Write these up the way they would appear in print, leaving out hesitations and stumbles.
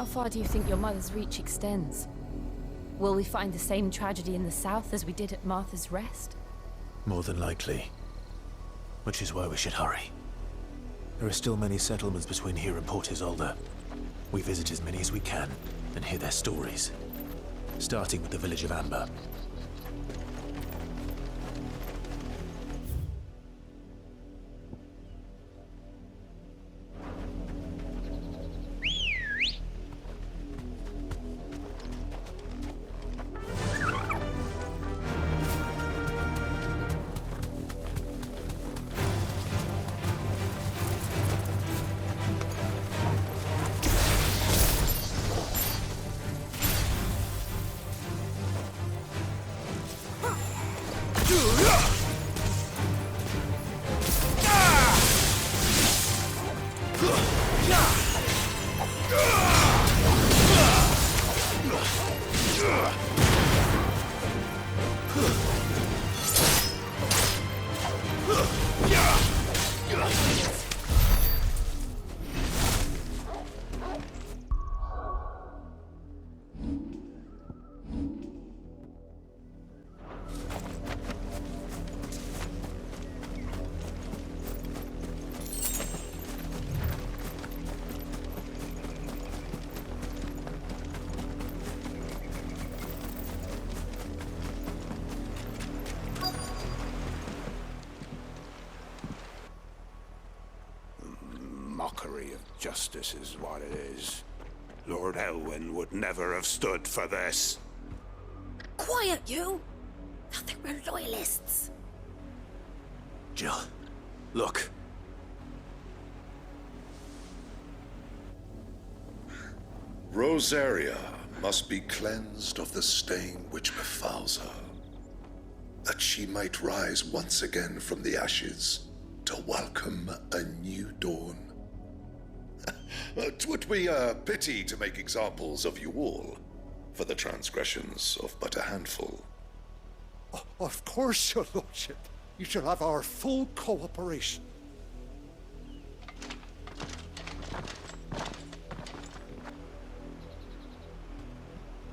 How far do you think your mother's reach extends? Will we find the same tragedy in the south as we did at Martha's Rest? More than likely. Which is why we should hurry. There are still many settlements between here and Port Isolde. We visit as many as we can and hear their stories. Starting with the village of Amber. Mockery of justice is what it is. Lord Elwyn would never have stood for this. Quiet, you! Thought they were loyalists. Jill, look. Rosaria must be cleansed of the stain which befouls her, that she might rise once again from the ashes to welcome a new dawn. 'Twould be a pity to make examples of you all, for the transgressions of but a handful. Of course, your lordship. You shall have our full cooperation.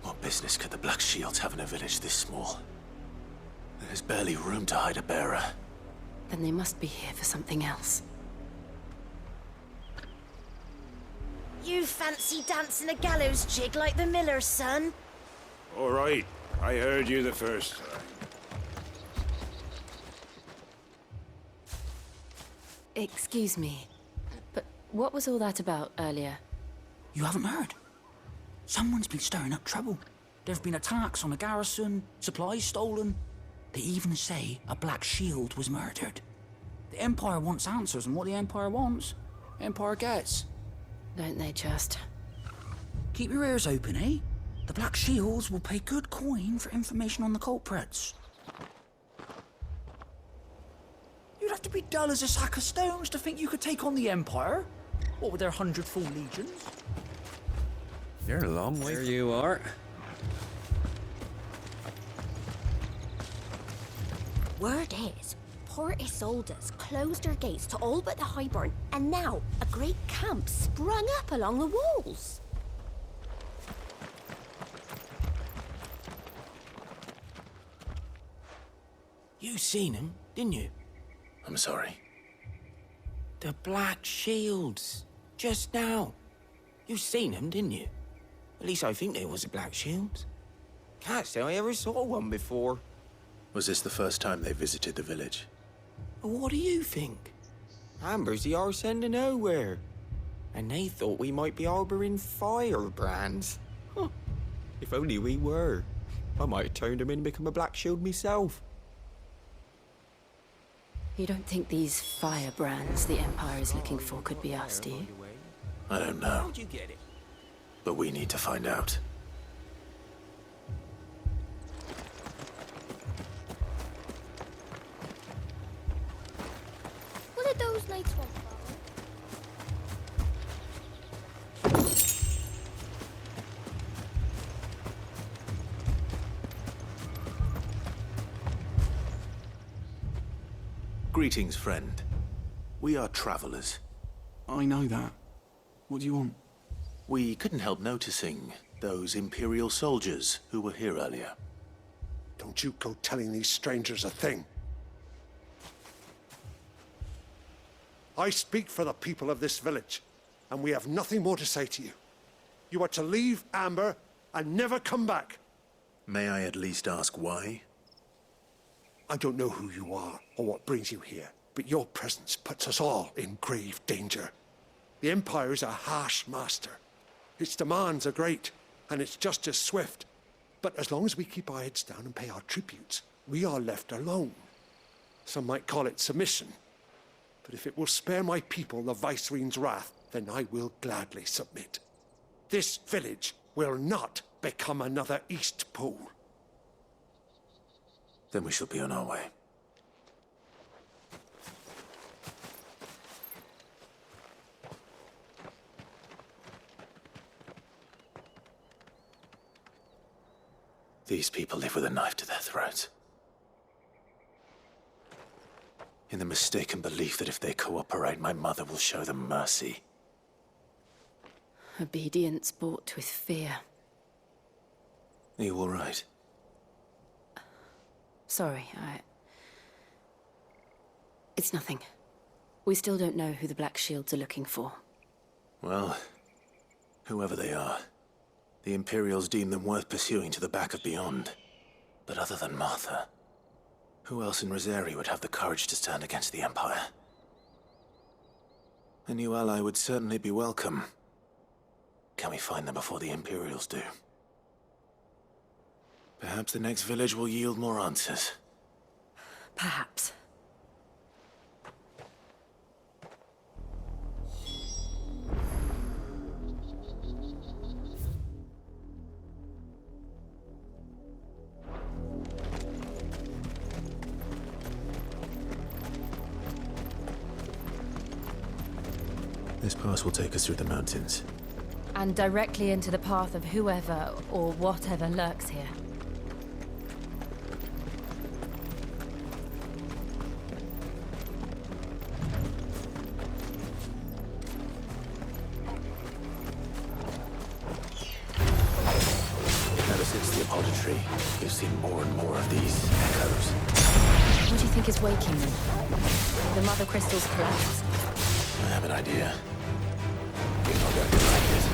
What business could the Black Shields have in a village this small? There's barely room to hide a bearer. Then they must be here for something else. You fancy dancing a gallows jig like the miller's son? All right, I heard you the first time. Excuse me, but what was all that about earlier? You haven't heard? Someone's been stirring up trouble. There have been attacks on the garrison, supplies stolen. They even say a Black Shield was murdered. The Empire wants answers, and what the Empire wants, Empire gets. Don't they just? Keep your ears open, eh? The Black Shields will pay good coin for information on the culprits. You'd have to be dull as a sack of stones to think you could take on the Empire. What with their 100 full legions? You're a long way. There you are. Word is, Port Isolde's closed her gates to all but the Highborn, and now a great camp sprung up along the walls. You seen him, didn't you? I'm sorry. The Black Shields. Just now. You seen them, didn't you? At least I think there was a Black Shield. Can't say I ever saw one before. Was this the first time they visited the village? What do you think? Amber's the arse end of nowhere. And they thought we might be harboring firebrands. Huh. If only we were. I might have turned them in and become a Black Shield myself. You don't think these firebrands the Empire is looking for could be us, do you? I don't know, How'd you get it? but we need to find out. What did those knights want, Father? Greetings, friend. We are travelers. I know that. What do you want? We couldn't help noticing those Imperial soldiers who were here earlier. Don't you go telling these strangers a thing. I speak for the people of this village, and we have nothing more to say to you. You are to leave Amber and never come back. May I at least ask why? I don't know who you are or what brings you here, but your presence puts us all in grave danger. The Empire is a harsh master. Its demands are great, and its justice swift. But as long as we keep our heads down and pay our tributes, we are left alone. Some might call it submission. But if it will spare my people the Viceroy's wrath, then I will gladly submit. This village will not become another East Pole. Then we shall be on our way. These people live with a knife to their throats. In the mistaken belief that if they cooperate, my mother will show them mercy. Obedience bought with fear. Are you all right? Sorry, It's nothing. We still don't know who the Black Shields are looking for. Well, whoever they are, the Imperials deem them worth pursuing to the back of beyond. But other than Martha, who else in Rosari would have the courage to stand against the Empire? A new ally would certainly be welcome. Can we find them before the Imperials do? Perhaps the next village will yield more answers. Perhaps. This pass will take us through the mountains. And directly into the path of whoever or whatever lurks here. Ever since the apothecary, we've seen more and more of these echoes. What do you think is waking them? The mother crystals collapsed? I have an idea. You're not going to like it.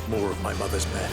More of my mother's men.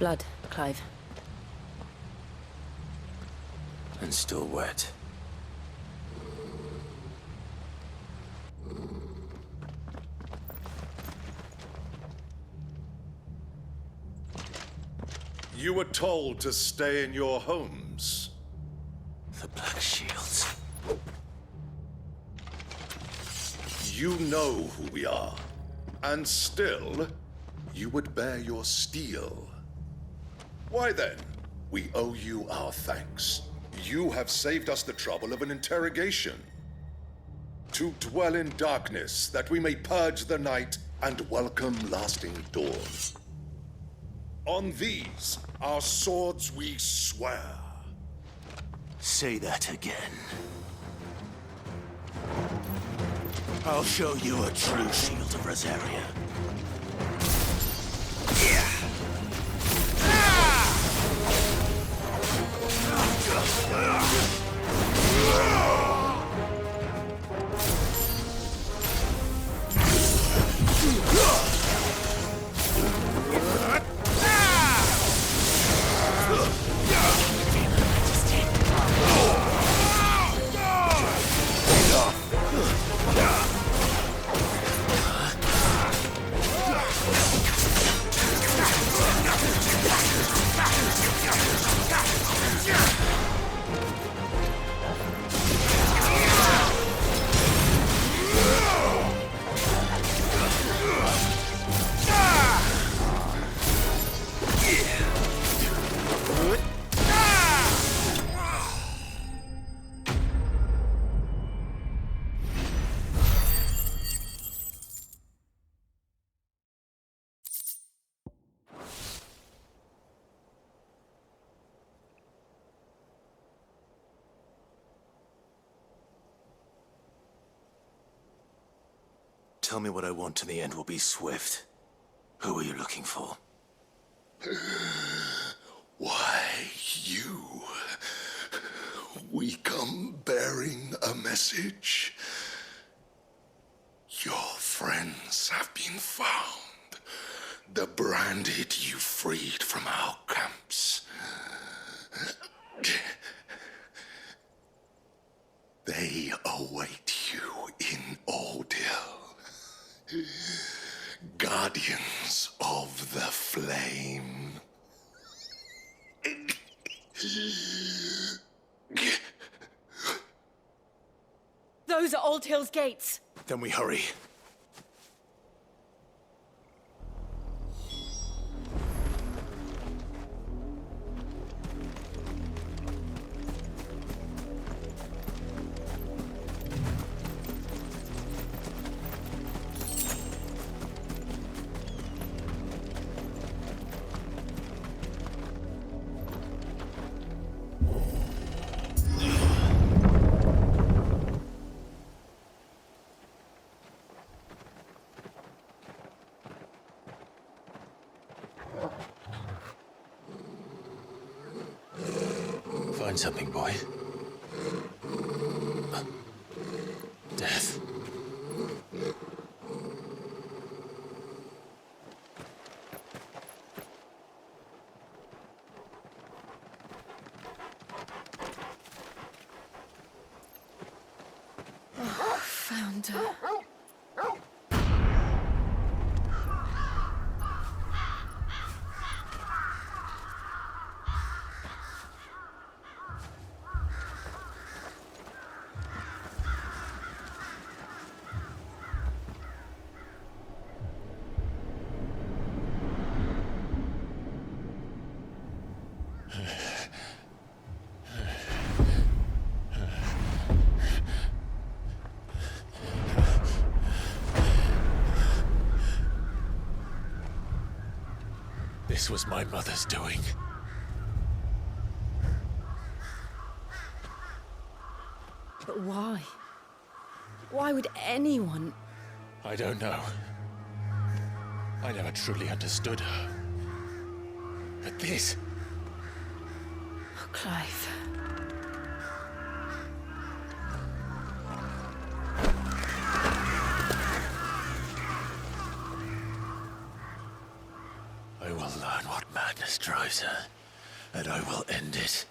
Blood, Clive. And still wet. You were told to stay in your homes. The Black Shields. You know who we are. And still, you would bear your steel. Why then? We owe you our thanks. You have saved us the trouble of an interrogation. To dwell in darkness, that we may purge the night and welcome lasting dawn. On these, our swords we swear. Say that again. I'll show you a true shield of Rosaria. Tell me what I want and the end will be swift. Who are you looking for? Why, you. We come bearing a message. Your friends have been found. The branded you freed from our camps. They await you in Ordeal. Guardians of the Flame. Those are Old Hill's gates. Then we hurry. Find something, boy. Death. Isolde. This was my mother's doing. But why? Why would anyone... I don't know. I never truly understood her. But this... Oh, Clive. I will learn what madness drives her, and I will end it.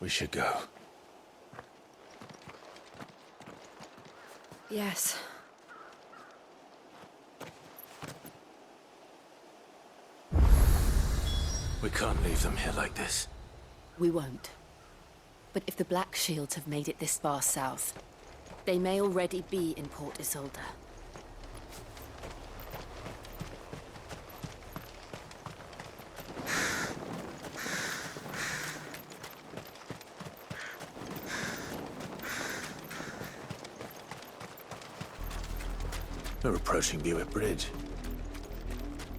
We should go. Yes. We can't leave them here like this. We won't. But if the Black Shields have made it this far south, they may already be in Port Isolde. We're approaching Buick Bridge.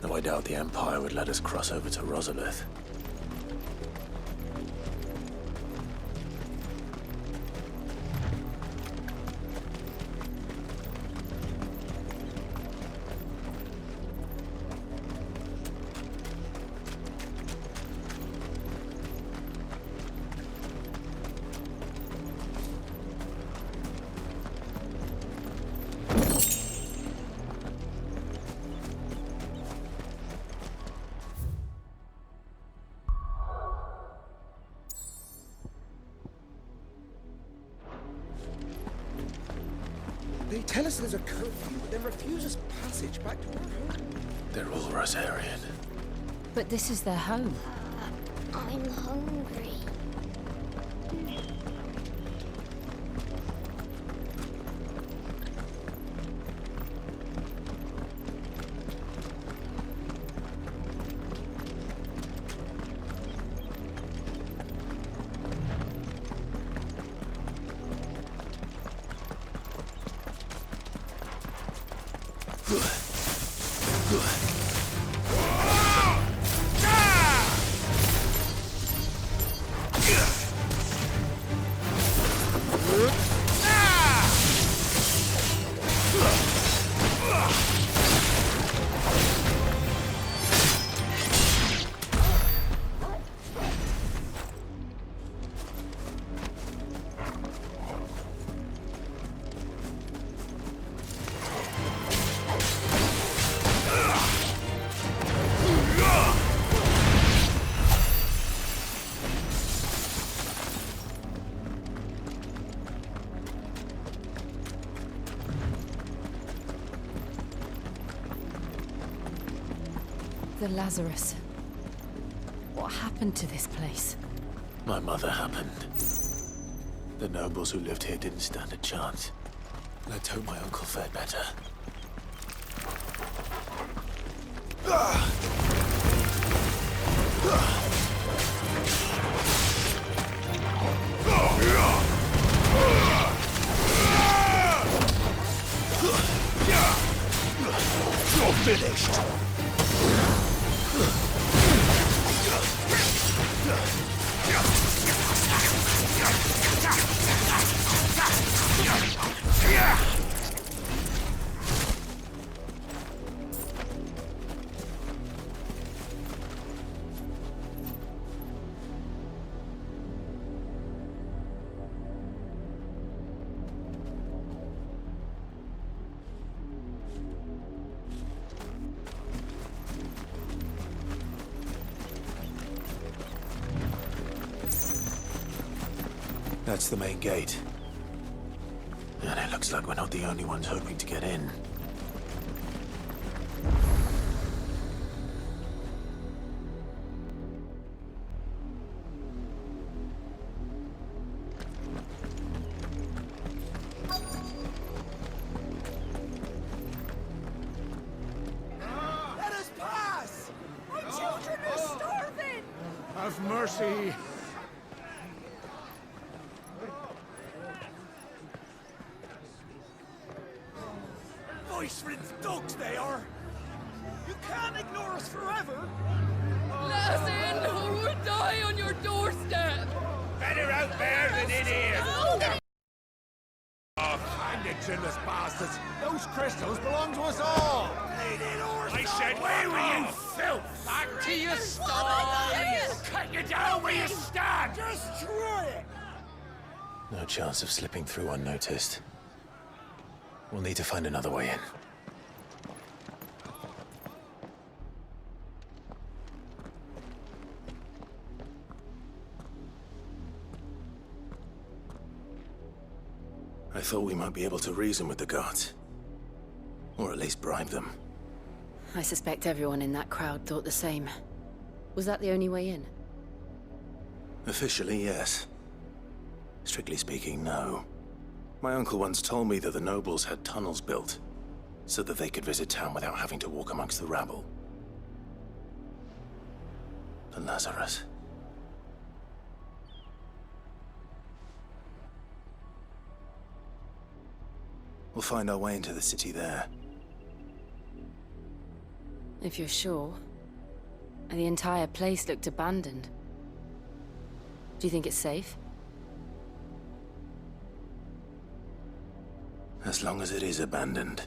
Though I doubt the Empire would let us cross over to Rosalith. They tell us there's a curfew, but then refuse us passage back to our home. They're all Rosarian. But this is their home. I'm hungry. The Lazarus. What happened to this place? My mother happened. The nobles who lived here didn't stand a chance. Let's hope my uncle fared better. You're finished! That's the main gate. And it looks like we're not the only ones hoping to get in. Let us pass! My children are starving! Have mercy! Voice-rinsed dogs they are! You can't ignore us forever! Let us in, or we'll die on your doorstep! Better out there than in here! Indigenous bastards! Those crystals belong to us all! I said, away with you, filth! Back to your stalls! Cut you down where you stand! Destroy it! No chance of slipping through unnoticed. We'll need to find another way in. I thought we might be able to reason with the guards. Or at least bribe them. I suspect everyone in that crowd thought the same. Was that the only way in? Officially, yes. Strictly speaking, no. My uncle once told me that the nobles had tunnels built, so that they could visit town without having to walk amongst the rabble. But Lazarus... We'll find our way into the city there. If you're sure. The entire place looked abandoned. Do you think it's safe? As long as it is abandoned.